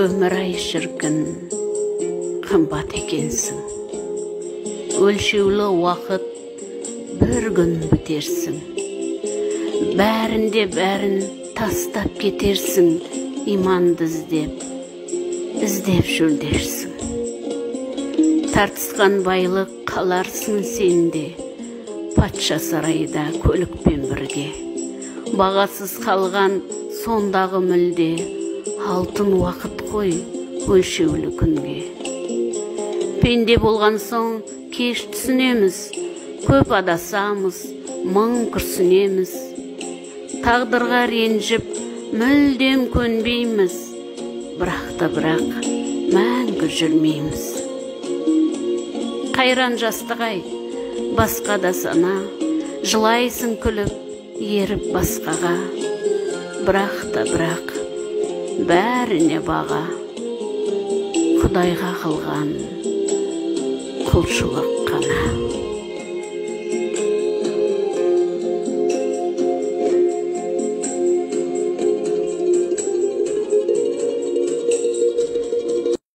Өмір ай шіркін, қымбат екенсің. Өлшеулі уақыт бір күн бітерсің. Бәрінде бәрін тастап кетерсің, иманды іздеп шөлдерсің. Тартысқан байлық қаларсың сенде, патша сарайда көлікпен бірге. Бағасыз қалған сондағы мүлде, алтын уақыт қой өлшеулі күнге. Пенде болған соң кеш түсінеміз, көп адасамыз, мың күрсінеміз. Тағдырға ренжіп, мүлдем көнбейміз, бірақ мәңгі жүрмейміз. Қайран жастығай, басқа да сана, жылайсың күліп, еріп басқаға. Бірақ бәріне баға, Құдайға қылған құлшылық қана.